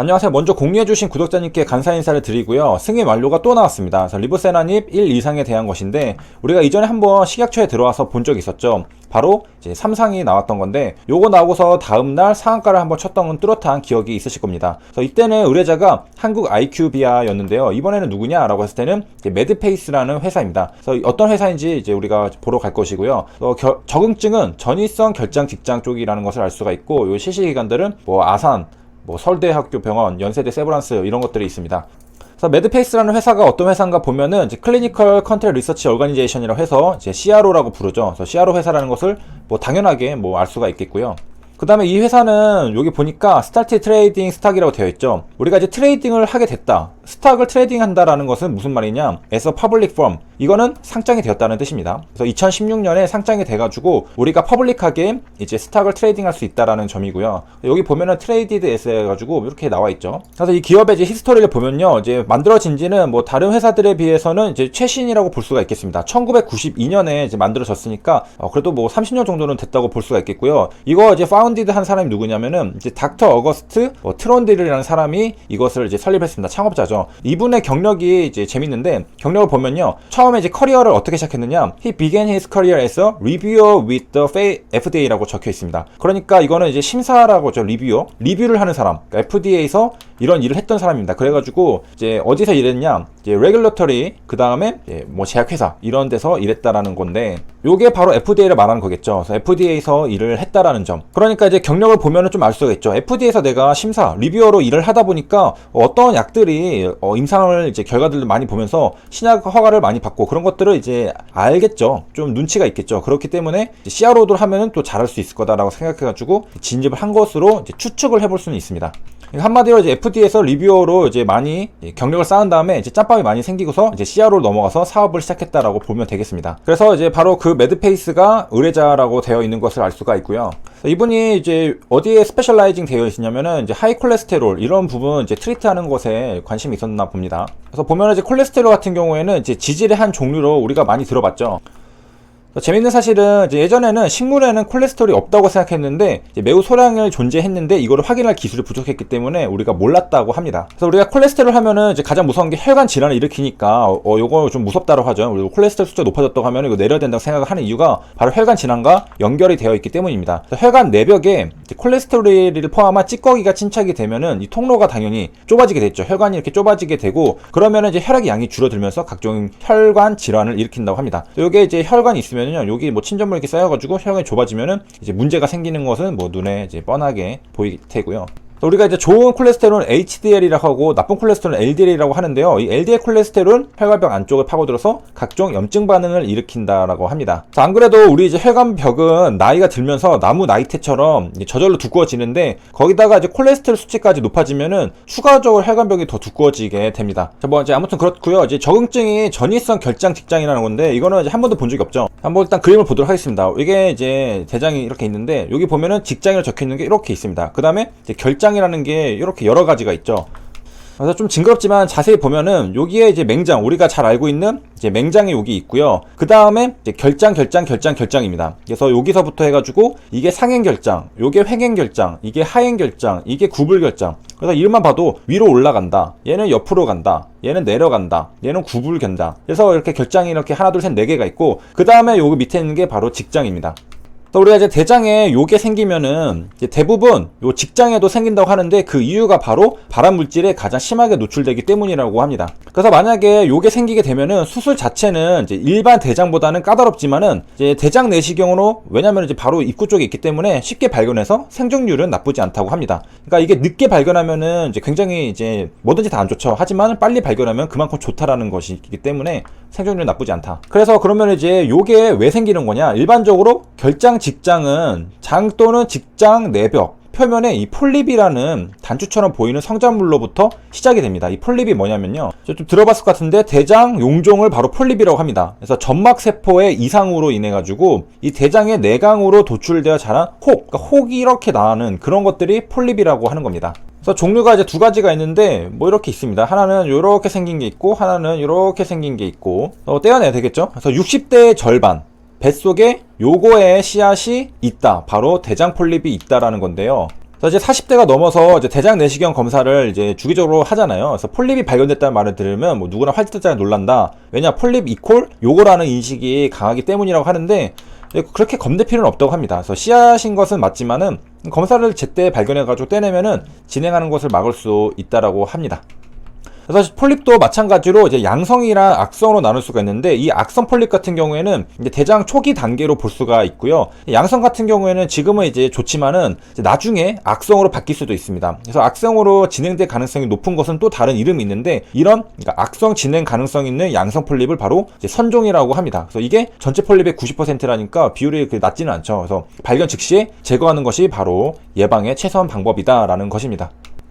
안녕하세요. 먼저 공유해주신 구독자님께 감사 인사를 드리고요. 승인 완료가 또 나왔습니다. 그래서 리보세라닙 1 이상에 대한 것인데, 우리가 이전에 한번 식약처에 들어와서 본 적이 있었죠. 바로 이제 3상이 나왔던 건데, 요거 나오고서 다음날 상한가를 한번 쳤던 건 뚜렷한 기억이 있으실 겁니다. 그래서 이때는 의뢰자가 한국 IQVIA였는데요. 이번에는 누구냐라고 했을 때는 매드페이스라는 회사입니다. 그래서 어떤 회사인지 이제 우리가 보러 갈 것이고요. 적응증은 전이성 결장 직장 쪽이라는 것을 알 수가 있고, 요 실시기관들은 아산, 서울대학교 병원, 연세대 세브란스 이런 것들이 있습니다. 그래서 매드페이스라는 회사가 어떤 회사인가 보면은 이제 클리니컬 컨트롤 리서치 오거니제이션이라고 해서 이제 CRO라고 부르죠. 그래서 CRO 회사라는 것을 당연하게 알 수가 있겠고요. 그 다음에 이 회사는 여기 보니까 스타트 트레이딩 스탁이라고 되어 있죠. 우리가 이제 트레이딩을 하게 됐다. 스탁을 트레이딩 한다라는 것은 무슨 말이냐? as a public firm. 이거는 상장이 되었다는 뜻입니다. 그래서 2016년에 상장이 돼가지고 우리가 퍼블릭하게 이제 스탁을 트레이딩 할 수 있다라는 점이고요. 여기 보면은 트레이디드 에스 해가지고 이렇게 나와 있죠. 그래서 이 기업의 이제 히스토리를 보면요. 이제 만들어진 지는 다른 회사들에 비해서는 이제 최신이라고 볼 수가 있겠습니다. 1992년에 이제 만들어졌으니까 그래도 30년 정도는 됐다고 볼 수가 있겠고요. 이거 이제 파운디드 한 사람이 누구냐면은 이제 닥터 어거스트 트론딜이라는 사람이 이것을 이제 설립했습니다. 창업자죠. 이분의 경력이 이제 재밌는데, 경력을 보면요. 처음에 이제 커리어를 어떻게 시작했느냐? He began his career as a reviewer with the FDA라고 적혀 있습니다. 그러니까 이거는 이제 심사라고 죠. 리뷰를 하는 사람. 그러니까 FDA에서 이런 일을 했던 사람입니다. 그래가지고 이제 어디서 일했냐? 이제 레귤러터리, 그 다음에 제약회사 이런 데서 일했다라는 건데, 요게 바로 FDA를 말하는 거겠죠. 그래서 FDA에서 일을 했다라는 점. 그러니까 이제 경력을 보면은 좀 알 수가 있죠. FDA에서 내가 심사, 리뷰어로 일을 하다 보니까 어떤 약들이 임상을 이제 결과들을 많이 보면서 신약 허가를 많이 받고 그런 것들을 이제 알겠죠. 좀 눈치가 있겠죠. 그렇기 때문에 CRO를 하면은 또 잘할 수 있을 거다라고 생각해가지고 진입을 한 것으로 이제 추측을 해볼 수는 있습니다. 한마디로 이제 FDA에서 리뷰어로 이제 많이 경력을 쌓은 다음에 이제 짬밥이 많이 생기고서 이제 CRO로 넘어가서 사업을 시작했다라고 보면 되겠습니다. 그래서 이제 바로 그 매드페이스가 의뢰자라고 되어 있는 것을 알 수가 있고요. 이분이 이제 어디에 스페셜라이징 되어 있냐면은 이제 하이 콜레스테롤 이런 부분 이제 트리트하는 것에 관심이 있었나 봅니다. 그래서 보면은 이제 콜레스테롤 같은 경우에는 이제 지질의 한 종류로 우리가 많이 들어봤죠. 재밌는 사실은 이제 예전에는 식물에는 콜레스테롤이 없다고 생각했는데 이제 매우 소량을 존재했는데 이거를 확인할 기술이 부족했기 때문에 우리가 몰랐다고 합니다. 그래서 우리가 콜레스테롤 하면은 이제 가장 무서운 게 혈관 질환을 일으키니까 요거 좀 무섭다고 하죠. 그리고 콜레스테롤 숫자 높아졌다고 하면 이거 내려야 된다고 생각을 하는 이유가 바로 혈관 질환과 연결이 되어 있기 때문입니다. 혈관 내벽에 콜레스테롤을 포함한 찌꺼기가 침착이 되면은 이 통로가 당연히 좁아지게 됐죠. 혈관이 이렇게 좁아지게 되고 그러면은 이제 혈액의 양이 줄어들면서 각종 혈관 질환을 일으킨다고 합니다. 요게 이제 혈관이 있으면 여기 침전물 이렇게 쌓여가지고 혈관이 좁아지면은 이제 문제가 생기는 것은 눈에 이제 뻔하게 보일 테고요. 우리가 이제 좋은 콜레스테롤은 HDL이라고 하고 나쁜 콜레스테롤은 LDL이라고 하는데요. 이 LDL 콜레스테롤은 혈관벽 안쪽을 파고들어서 각종 염증 반응을 일으킨다라고 합니다. 안 그래도 우리 이제 혈관벽은 나이가 들면서 나무 나이테처럼 저절로 두꺼워지는데 거기다가 이제 콜레스테롤 수치까지 높아지면은 추가적으로 혈관벽이 더 두꺼워지게 됩니다. 자, 이제 아무튼 그렇고요. 이제 적응증이 전이성 결장 직장이라는 건데 이거는 이제 한 번도 본 적이 없죠. 한번 일단 그림을 보도록 하겠습니다. 이게 이제 대장이 이렇게 있는데 여기 보면은 직장이라고 적혀 있는 게 이렇게 있습니다. 그 다음에 이제 결장이라는 게 이렇게 여러 가지가 있죠. 그래서 좀 징그럽지만 자세히 보면은 여기에 이제 맹장, 우리가 잘 알고 있는 이제 맹장이 여기 있고요. 그 다음에 이제 결장입니다. 그래서 여기서부터 해가지고 이게 상행결장, 요게 횡행결장, 이게 하행결장, 이게 구불결장. 그래서 이름만 봐도 위로 올라간다, 얘는 옆으로 간다, 얘는 내려간다, 얘는 구불견다. 그래서 이렇게 결장이 이렇게 하나 둘 셋 네 개가 있고 그 다음에 여기 밑에 있는 게 바로 직장입니다. 우리가 이제 대장에 요게 생기면은 이제 대부분 요 직장에도 생긴다고 하는데 그 이유가 바로 발암 물질에 가장 심하게 노출되기 때문이라고 합니다. 그래서 만약에 요게 생기게 되면은 수술 자체는 이제 일반 대장보다는 까다롭지만은 이제 대장 내시경으로, 왜냐면 이제 바로 입구 쪽에 있기 때문에 쉽게 발견해서 생존율은 나쁘지 않다고 합니다. 그러니까 이게 늦게 발견하면은 이제 굉장히 이제 뭐든지 다 안 좋죠. 하지만 빨리 발견하면 그만큼 좋다라는 것이기 때문에 생존율은 나쁘지 않다. 그래서 그러면 이제 요게 왜 생기는 거냐? 일반적으로 결장 직장은 장 또는 직장 내벽 표면에 이 폴립이라는 단추처럼 보이는 성장물로부터 시작이 됩니다. 이 폴립이 뭐냐면요, 좀 들어봤을 것 같은데 대장 용종을 바로 폴립이라고 합니다. 그래서 점막세포의 이상으로 인해 가지고 이 대장의 내강으로 도출되어 자란 그러니까 혹이 이렇게 나는 그런 것들이 폴립이라고 하는 겁니다. 그래서 종류가 이제 두 가지가 있는데 이렇게 있습니다. 하나는 이렇게 생긴 게 있고 하나는 이렇게 생긴 게 있고 떼어내야 되겠죠. 그래서 60대의 절반 뱃속에 요거의 씨앗이 있다, 바로 대장 폴립이 있다라는 건데요. 그래서 이제 40대가 넘어서 이제 대장 내시경 검사를 이제 주기적으로 하잖아요. 그래서 폴립이 발견됐다는 말을 들으면 뭐 누구나 활짝활짝 놀란다. 왜냐, 폴립 이콜 요거라는 인식이 강하기 때문이라고 하는데, 그렇게 겁낼 필요는 없다고 합니다. 그래서 씨앗인 것은 맞지만은 검사를 제때 발견해가지고 떼내면은 진행하는 것을 막을 수 있다라고 합니다. 그래서 폴립도 마찬가지로 이제 양성이랑 악성으로 나눌 수가 있는데, 이 악성 폴립 같은 경우에는 이제 대장 초기 단계로 볼 수가 있고요. 양성 같은 경우에는 지금은 이제 좋지만은 이제 나중에 악성으로 바뀔 수도 있습니다. 그래서 악성으로 진행될 가능성이 높은 것은 또 다른 이름이 있는데, 이런 그러니까 악성 진행 가능성 있는 양성 폴립을 바로 이제 선종이라고 합니다. 그래서 이게 전체 폴립의 90%라니까 비율이 그렇게 낮지는 않죠. 그래서 발견 즉시에 제거하는 것이 바로 예방의 최선 방법이다라는 것입니다.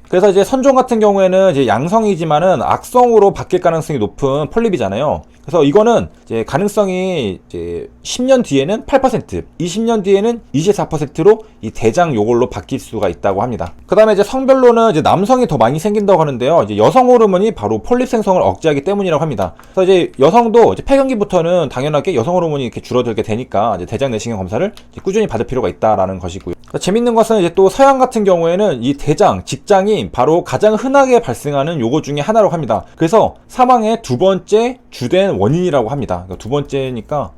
그래서 이제 선종 같은 경우에는 이제 양성이지만은 악성으로 바뀔 가능성이 높은 폴립이잖아요. 그래서 이거는 이제 가능성이 이제 10년 뒤에는 8%, 20년 뒤에는 24%로 이 대장 요걸로 바뀔 수가 있다고 합니다. 그 다음에 이제 성별로는 이제 남성이 더 많이 생긴다고 하는데요. 이제 여성 호르몬이 바로 폴립 생성을 억제하기 때문이라고 합니다. 그래서 이제 여성도 이제 폐경기부터는 당연하게 여성 호르몬이 이렇게 줄어들게 되니까 이제 대장 내시경 검사를 이제 꾸준히 받을 필요가 있다라는 것이고요. 재밌는 것은 이제 또 서양 같은 경우에는 이 대장, 직장이 바로 가장 흔하게 발생하는 요거 중에 하나라고 합니다. 그래서 사망의 두 번째 주된 원인이라고 합니다. 그러니까 두 번째니까.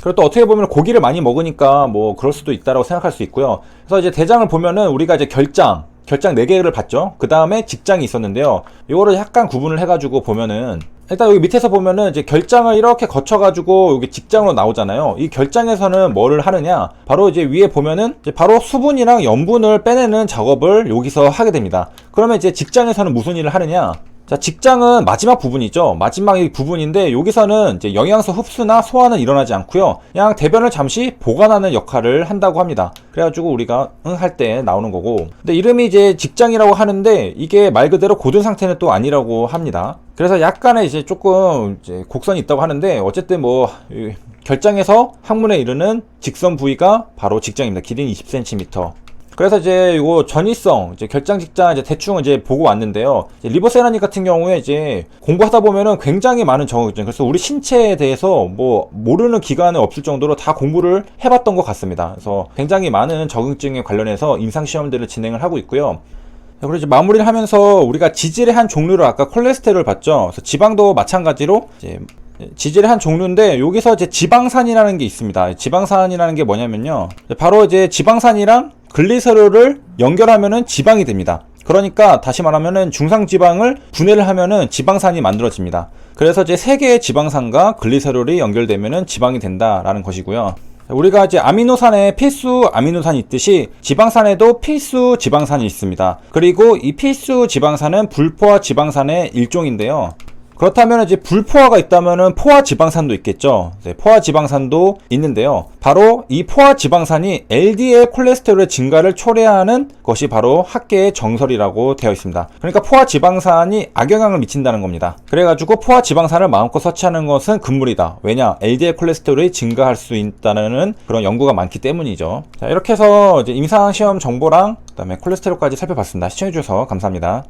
그리고 또 어떻게 보면 고기를 많이 먹으니까 뭐 그럴 수도 있다라고 생각할 수 있고요. 그래서 이제 대장을 보면은 우리가 이제 결장 4개를 봤죠. 그 다음에 직장이 있었는데요. 요거를 약간 구분을 해가지고 보면은, 일단 여기 밑에서 보면은 이제 결장을 이렇게 거쳐가지고 여기 직장으로 나오잖아요. 이 결장에서는 뭐를 하느냐, 바로 이제 위에 보면은 이제 바로 수분이랑 염분을 빼내는 작업을 여기서 하게 됩니다. 그러면 이제 직장에서는 무슨 일을 하느냐, 자, 직장은 마지막 부분이죠. 마지막 부분인데, 여기서는 이제 영양소 흡수나 소화는 일어나지 않고요. 그냥 대변을 잠시 보관하는 역할을 한다고 합니다. 그래가지고 우리가 할 때 나오는 거고. 근데 이름이 이제 직장이라고 하는데, 이게 말 그대로 고든 상태는 또 아니라고 합니다. 그래서 약간의 이제 조금 이제 곡선이 있다고 하는데, 어쨌든 뭐 결장에서 항문에 이르는 직선 부위가 바로 직장입니다. 길이는 20cm. 그래서 이제 이거 전이성, 이제 결장 직장 이제 대충 이제 보고 왔는데요. 이제 리보세라님 같은 경우에 이제 공부하다 보면은 굉장히 많은 적응증, 그래서 우리 신체에 대해서 뭐 모르는 기간은 없을 정도로 다 공부를 해봤던 것 같습니다. 그래서 굉장히 많은 적응증에 관련해서 임상시험들을 진행을 하고 있고요. 그리고 이제 마무리를 하면서 우리가 지질의 한 종류로 아까 콜레스테롤을 봤죠. 그래서 지방도 마찬가지로 이제 지질의 한 종류인데, 여기서 이제 지방산이라는 게 있습니다. 지방산이라는 게 뭐냐면요, 바로 이제 지방산이랑 글리세롤을 연결하면은 지방이 됩니다. 그러니까 다시 말하면은 중상지방을 분해를 하면은 지방산이 만들어집니다. 그래서 이제 3개의 지방산과 글리세롤이 연결되면은 지방이 된다라는 것이고요. 우리가 이제 아미노산에 필수 아미노산이 있듯이 지방산에도 필수 지방산이 있습니다. 그리고 이 필수 지방산은 불포화 지방산의 일종인데요. 그렇다면 이제 불포화가 있다면은 포화 지방산도 있겠죠. 네, 포화 지방산도 있는데요. 바로 이 포화 지방산이 LDL 콜레스테롤의 증가를 초래하는 것이 바로 학계의 정설이라고 되어 있습니다. 그러니까 포화 지방산이 악영향을 미친다는 겁니다. 그래가지고 포화 지방산을 마음껏 섭취하는 것은 금물이다. 왜냐? LDL 콜레스테롤이 증가할 수 있다는 그런 연구가 많기 때문이죠. 자, 이렇게 해서 이제 임상시험 정보랑 그다음에 콜레스테롤까지 살펴봤습니다. 시청해주셔서 감사합니다.